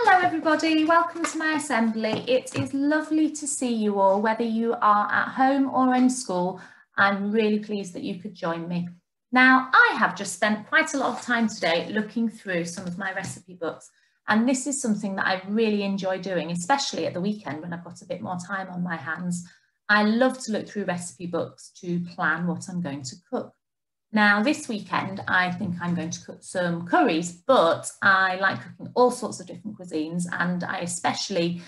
Hello everybody, welcome to my assembly. It is lovely to see you all, whether you are at home or in school. I'm really pleased that you could join me. Now, I have just spent quite a lot of time today looking through some of my recipe books, and this is something that I really enjoy doing, especially at the weekend when I've got a bit more time on my hands. I love to look through recipe books to plan what I'm going to cook. Now, this weekend, I think I'm going to cook some curries, but I like cooking all sorts of different cuisines, and I especially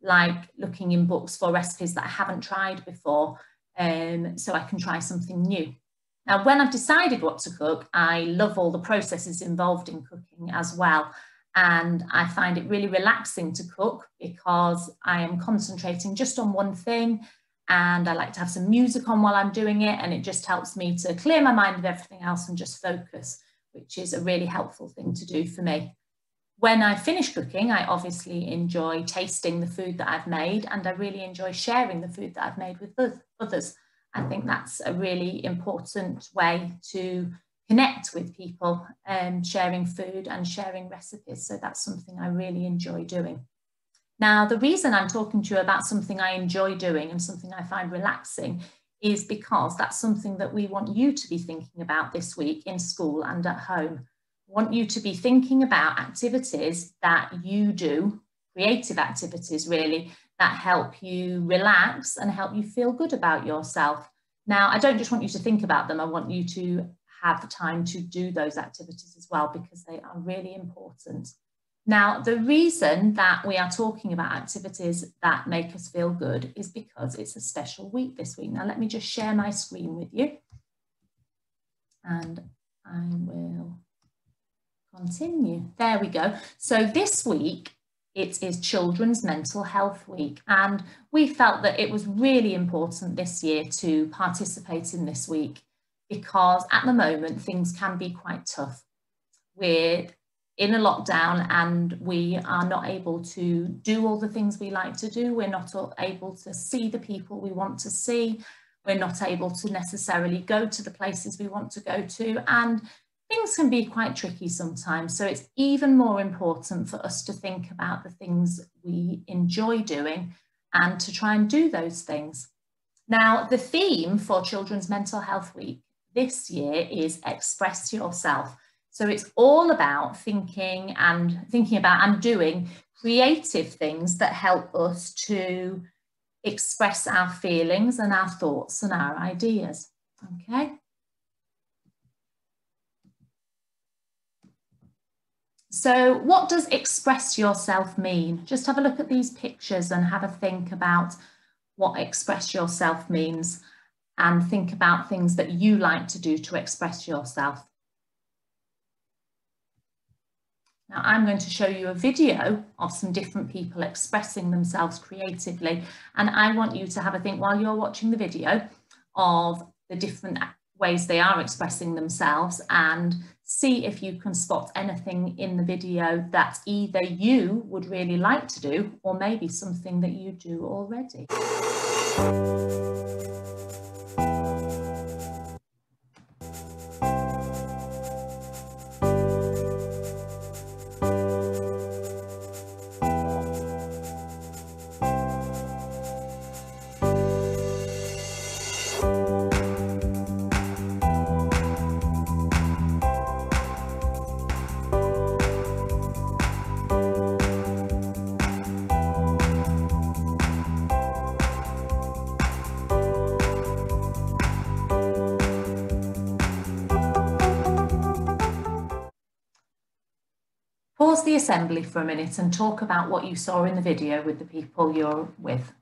like looking in books for recipes that I haven't tried before, so I can try something new. Now, when I've decided what to cook, I love all the processes involved in cooking as well, and I find it really relaxing to cook because I am concentrating just on one thing. And I like to have some music on while I'm doing it, and it just helps me to clear my mind of everything else and just focus, which is a really helpful thing to do for me. When I finish cooking, I obviously enjoy tasting the food that I've made, and I really enjoy sharing the food that I've made with others. I think that's a really important way to connect with people, sharing food and sharing recipes. So that's something I really enjoy doing. Now, the reason I'm talking to you about something I enjoy doing and something I find relaxing is because that's something that we want you to be thinking about this week in school and at home. We want you to be thinking about activities that you do, creative activities really, that help you relax and help you feel good about yourself. Now, I don't just want you to think about them, I want you to have the time to do those activities as well, because they are really important. Now, the reason that we are talking about activities that make us feel good is because it's a special week this week. Now, let me just share my screen with you, and I will continue. There we go. So this week, it is Children's Mental Health Week, and we felt that it was really important this year to participate in this week because at the moment, things can be quite tough. We're in a lockdown and we are not able to do all the things we like to do. We're not able to see the people we want to see. We're not able to necessarily go to the places we want to go to, and things can be quite tricky sometimes. So it's even more important for us to think about the things we enjoy doing and to try and do those things. Now, the theme for Children's Mental Health Week this year is Express Yourself. So it's all about thinking about and doing creative things that help us to express our feelings and our thoughts and our ideas. Okay. So what does express yourself mean? Just have a look at these pictures and have a think about what express yourself means, and think about things that you like to do to express yourself. Now, I'm going to show you a video of some different people expressing themselves creatively, and I want you to have a think while you're watching the video of the different ways they are expressing themselves, and see if you can spot anything in the video that either you would really like to do or maybe something that you do already. Pause the assembly for a minute and talk about what you saw in the video with the people you're with.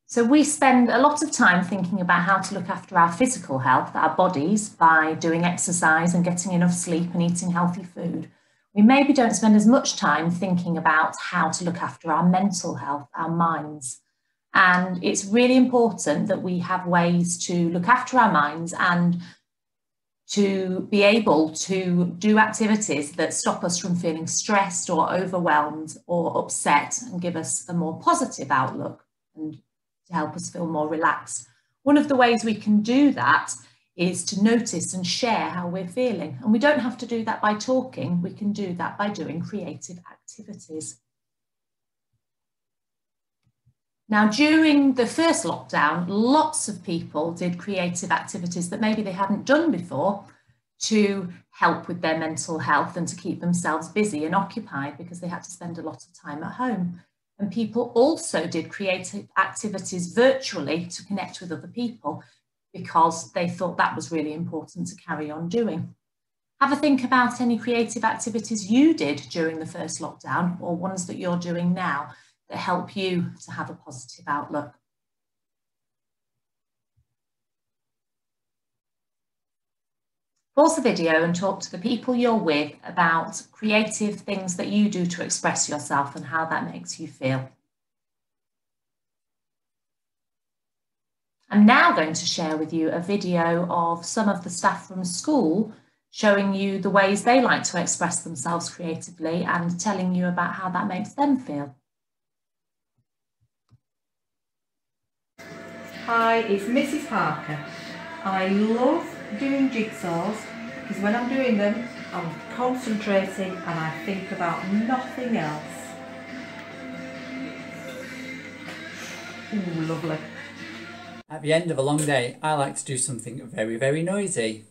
So we spend a lot of time thinking about how to look after our physical health, our bodies, by doing exercise and getting enough sleep and eating healthy food. We maybe don't spend as much time thinking about how to look after our mental health, our minds. And it's really important that we have ways to look after our minds and to be able to do activities that stop us from feeling stressed or overwhelmed or upset and give us a more positive outlook and to help us feel more relaxed. One of the ways we can do that is to notice and share how we're feeling. And we don't have to do that by talking, we can do that by doing creative activities. Now, during the first lockdown, lots of people did creative activities that maybe they hadn't done before to help with their mental health and to keep themselves busy and occupied because they had to spend a lot of time at home. And people also did creative activities virtually to connect with other people because they thought that was really important to carry on doing. Have a think about any creative activities you did during the first lockdown or ones that you're doing now that help you to have a positive outlook. Pause the video and talk to the people you're with about creative things that you do to express yourself and how that makes you feel. I'm now going to share with you a video of some of the staff from school showing you the ways they like to express themselves creatively and telling you about how that makes them feel. Hi, it's Mrs. Parker. I love doing jigsaws because when I'm doing them, I'm concentrating and I think about nothing else. Ooh, lovely. At the end of a long day, I like to do something very, very noisy.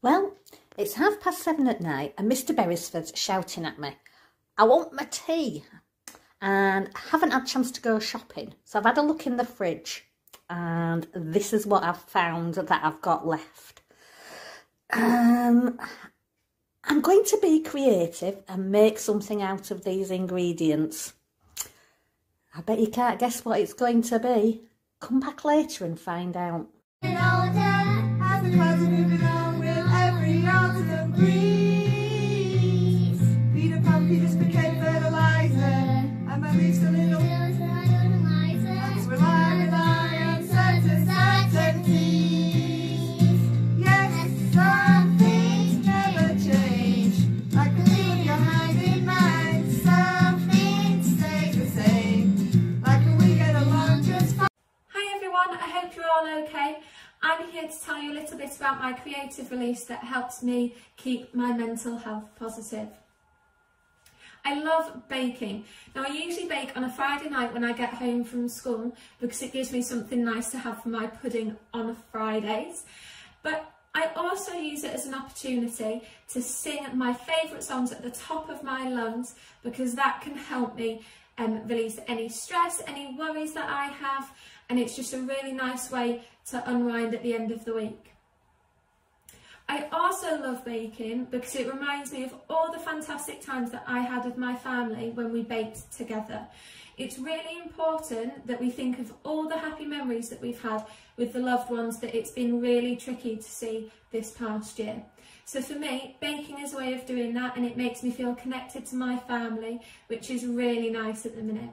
Well, it's 7:30 at night and Mr. Beresford's shouting at me, I want my tea, and I haven't had a chance to go shopping. So I've had a look in the fridge and this is what I've found that I've got left. I'm going to be creative and make something out of these ingredients. I bet you can't guess what it's going to be. Come back later and find out. Peter Pan, Peter became fertilizer, and my leaves a little. That's where I rely on certain certainties. Yes, some things never change. Like the leave your hand in mine, some things stay the same. Like we get along just fine. Hi everyone, I hope you're all okay. I'm here to tell you a little bit about my creative release that helps me keep my mental health positive. I love baking. Now I usually bake on a Friday night when I get home from school because it gives me something nice to have for my pudding on Fridays. But I also use it as an opportunity to sing my favourite songs at the top of my lungs because that can help me release any stress, any worries that I have, and it's just a really nice way to unwind at the end of the week. I also love baking because it reminds me of all the fantastic times that I had with my family when we baked together. It's really important that we think of all the happy memories that we've had with the loved ones that it's been really tricky to see this past year. So for me, baking is a way of doing that, and it makes me feel connected to my family, which is really nice at the minute.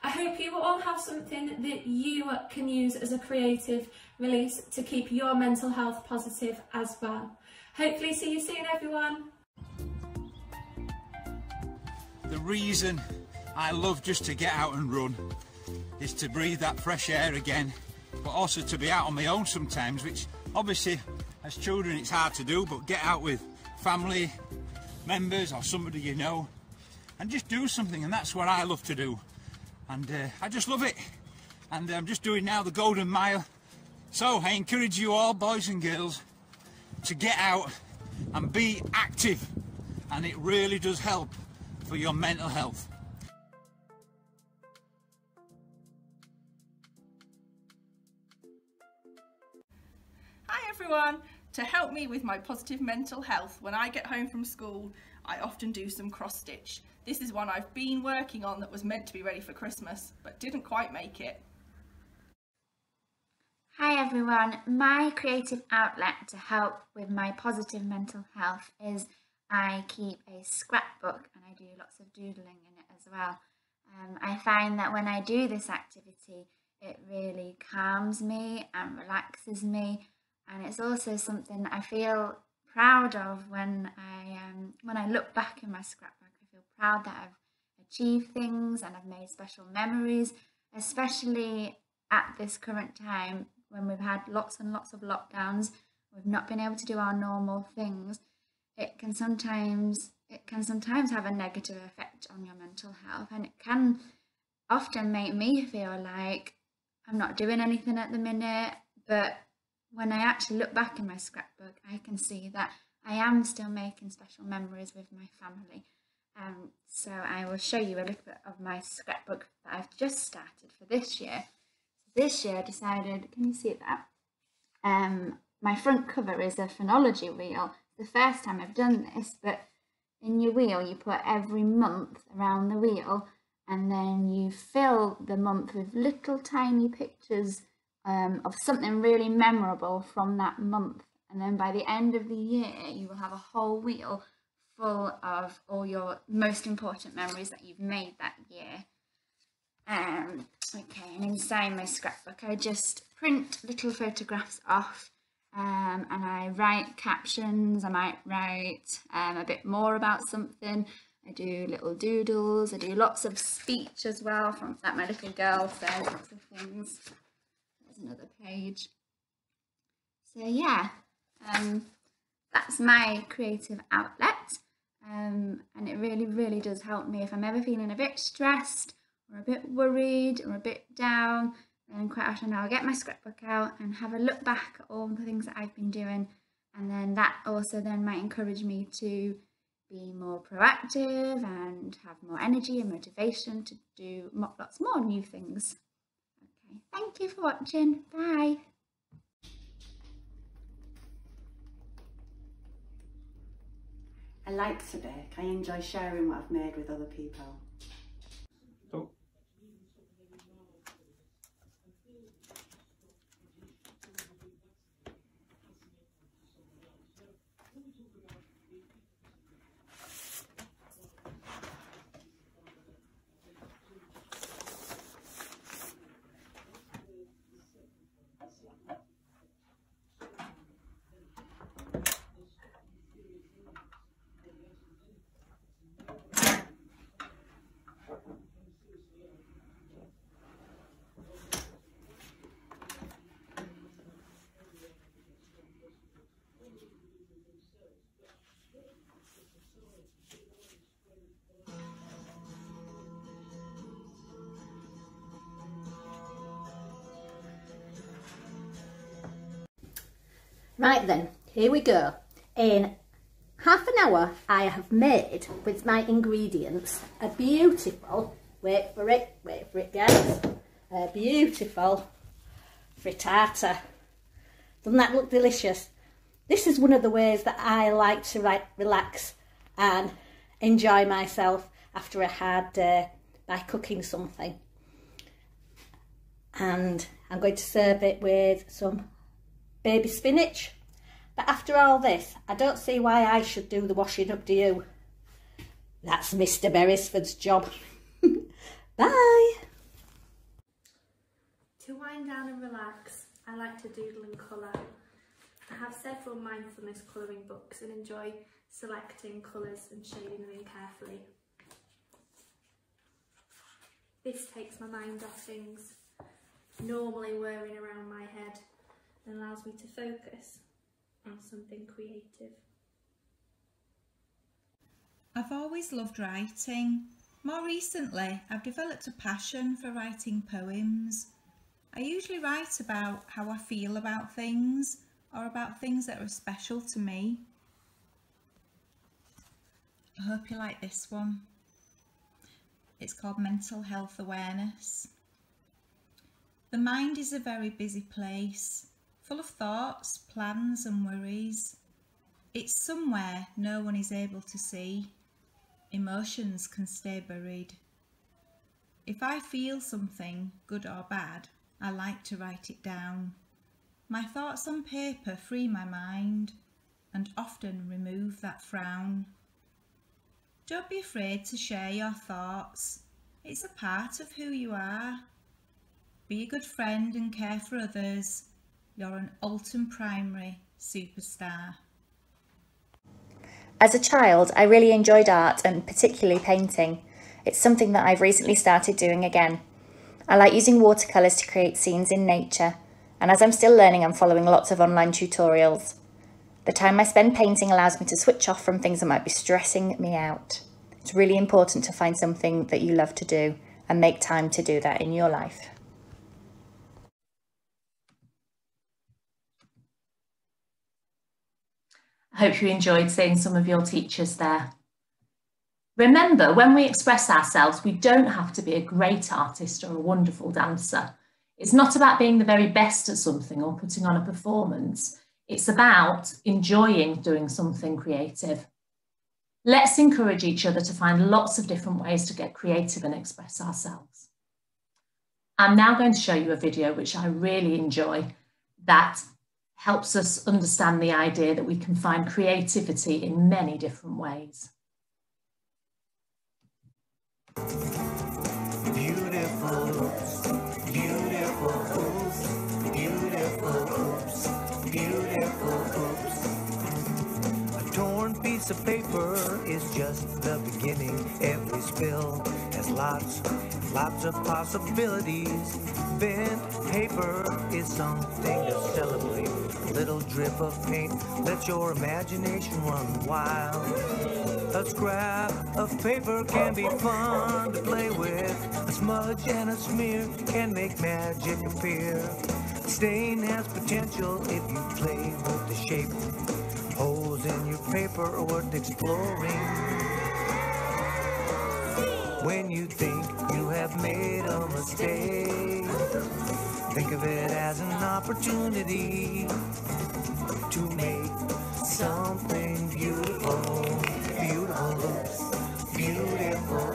I hope you all have something that you can use as a creative release to keep your mental health positive as well. Hopefully see you soon everyone. The reason I love just to get out and run is to breathe that fresh air again, but also to be out on my own sometimes, which obviously as children it's hard to do, but get out with family members or somebody you know and just do something, and that's what I love to do. And I just love it, and I'm just doing now the Golden Mile. So I encourage you all, boys and girls, to get out and be active, and it really does help for your mental health. Hi everyone! To help me with my positive mental health when I get home from school, I often do some cross stitch. This is one I've been working on that was meant to be ready for Christmas, but didn't quite make it. Hi everyone, my creative outlet to help with my positive mental health is I keep a scrapbook and I do lots of doodling in it as well. I find that when I do this activity, it really calms me and relaxes me, and it's also something that I feel proud of when I look back in my scrapbook. I feel proud that I've achieved things and I've made special memories, especially at this current time when we've had lots and lots of lockdowns. We've not been able to do our normal things. It can sometimes have a negative effect on your mental health, and it can often make me feel like I'm not doing anything at the minute. But when I actually look back in my scrapbook, I can see that I am still making special memories with my family. So I will show you a little bit of my scrapbook that I've just started for this year. This year I decided, can you see that? My front cover is a phonology wheel. The first time I've done this, but in your wheel you put every month around the wheel, and then you fill the month with little tiny pictures of something really memorable from that month. And then by the end of the year you will have a whole wheel full of all your most important memories that you've made that year. Okay, and inside my scrapbook I just print little photographs off, and I write captions. I might write a bit more about something. I do little doodles. I do lots of speech as well, from that my little girl says, lots of things. There's another page. So yeah, that's my creative outlet, and it really does help me if I'm ever feeling a bit stressed or a bit worried or a bit down. Then quite often I'll get my scrapbook out and have a look back at all the things that I've been doing, and then that also then might encourage me to be more proactive and have more energy and motivation to do lots more new things. Okay, thank you for watching. Bye. I like to bake. I enjoy sharing what I've made with other people. Right then, here we go. In half an hour I have made, with my ingredients, a beautiful, wait for it guys, a beautiful frittata. Doesn't that look delicious? This is one of the ways that I like to relax and enjoy myself after a hard day, by cooking something. And I'm going to serve it with some baby spinach. But after all this, I don't see why I should do the washing up, do you? That's Mr. Beresford's job. Bye. To wind down and relax, I like to doodle and colour. I have several mindfulness colouring books and enjoy selecting colours and shading them in carefully. This takes my mind off things normally whirring around my head and allows me to focus on something creative. I've always loved writing. More recently, I've developed a passion for writing poems. I usually write about how I feel about things, or about things that are special to me. I hope you like this one. It's called Mental Health Awareness. The mind is a very busy place, full of thoughts, plans and worries. It's somewhere no one is able to see. Emotions can stay buried. If I feel something, good or bad, I like to write it down. My thoughts on paper free my mind and often remove that frown. Don't be afraid to share your thoughts. It's a part of who you are. Be a good friend and care for others. You're an Alton Primary superstar. As a child, I really enjoyed art and particularly painting. It's something that I've recently started doing again. I like using watercolours to create scenes in nature, and as I'm still learning, I'm following lots of online tutorials. The time I spend painting allows me to switch off from things that might be stressing me out. It's really important to find something that you love to do and make time to do that in your life. I hope you enjoyed seeing some of your teachers there. Remember, when we express ourselves, we don't have to be a great artist or a wonderful dancer. It's not about being the very best at something or putting on a performance. It's about enjoying doing something creative. Let's encourage each other to find lots of different ways to get creative and express ourselves. I'm now going to show you a video which I really enjoy that helps us understand the idea that we can find creativity in many different ways. Beautiful oops, beautiful oops, beautiful oops, beautiful oops. A torn piece of paper is just the beginning. Every spill has lots of possibilities. Bent paper is something to celebrate. A little drip of paint lets your imagination run wild. A scrap of paper can be fun to play with. A smudge and a smear can make magic appear. A stain has potential if you play with the shape. Holes in your paper are worth exploring. When you think you have made a mistake, think of it as an opportunity to make something beautiful. Beautiful oops, beautiful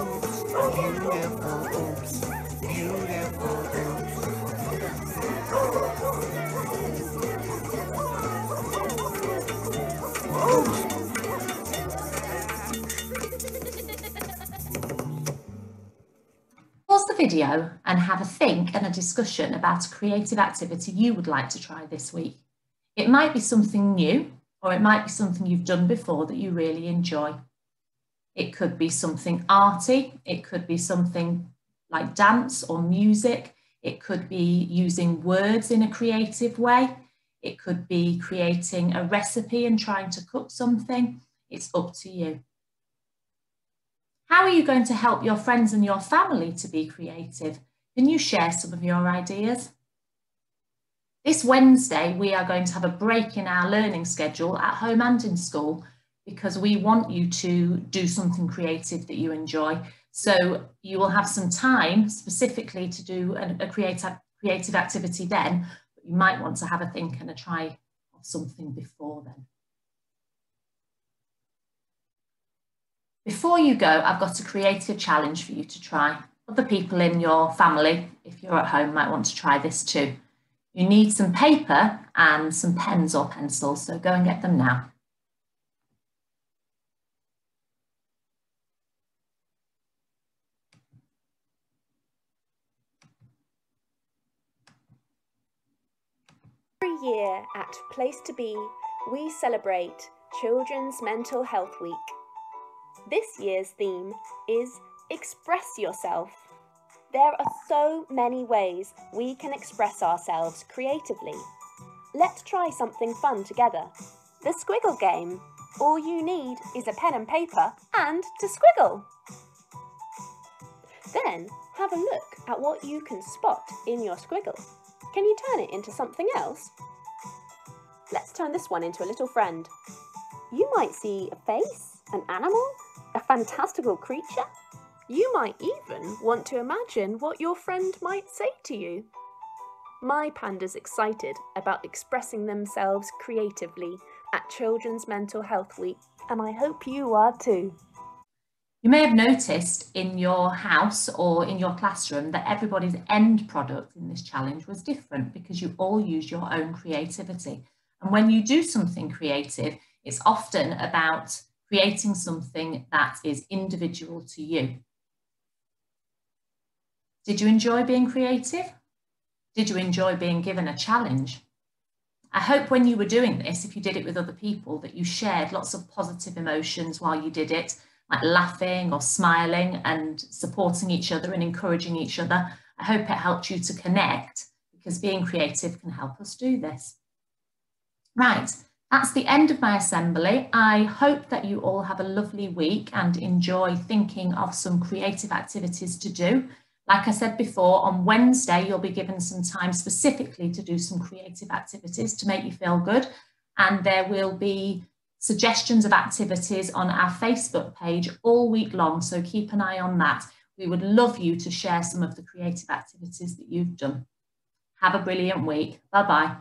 oops, beautiful oops, beautiful oops. Pause the video and have a think and a discussion about a creative activity you would like to try this week. It might be something new, or it might be something you've done before that you really enjoy. It could be something arty, it could be something like dance or music, it could be using words in a creative way, it could be creating a recipe and trying to cook something. It's up to you. How are you going to help your friends and your family to be creative? Can you share some of your ideas? This Wednesday, we are going to have a break in our learning schedule at home and in school because we want you to do something creative that you enjoy. So you will have some time specifically to do a creative activity then, but you might want to have a think and a try of something before then. Before you go, I've got a creative challenge for you to try. Other people in your family, if you're at home, might want to try this too. You need some paper and some pens or pencils, so go and get them now. Every year at Place to Be, we celebrate Children's Mental Health Week. This year's theme is Express Yourself. There are so many ways we can express ourselves creatively. Let's try something fun together. The Squiggle Game. All you need is a pen and paper and to squiggle. Then have a look at what you can spot in your squiggle. Can you turn it into something else? Let's turn this one into a little friend. You might see a face, an animal, a fantastical creature. You might even want to imagine what your friend might say to you. My panda's excited about expressing themselves creatively at Children's Mental Health Week, and I hope you are too. You may have noticed in your house or in your classroom that everybody's end product in this challenge was different because you all use your own creativity. And when you do something creative, it's often about creating something that is individual to you. Did you enjoy being creative? Did you enjoy being given a challenge? I hope when you were doing this, if you did it with other people, that you shared lots of positive emotions while you did it, like laughing or smiling and supporting each other and encouraging each other. I hope it helped you to connect, because being creative can help us do this. Right, that's the end of my assembly. I hope that you all have a lovely week and enjoy thinking of some creative activities to do. Like I said before, on Wednesday, you'll be given some time specifically to do some creative activities to make you feel good. And there will be suggestions of activities on our Facebook page all week long. So keep an eye on that. We would love you to share some of the creative activities that you've done. Have a brilliant week. Bye-bye.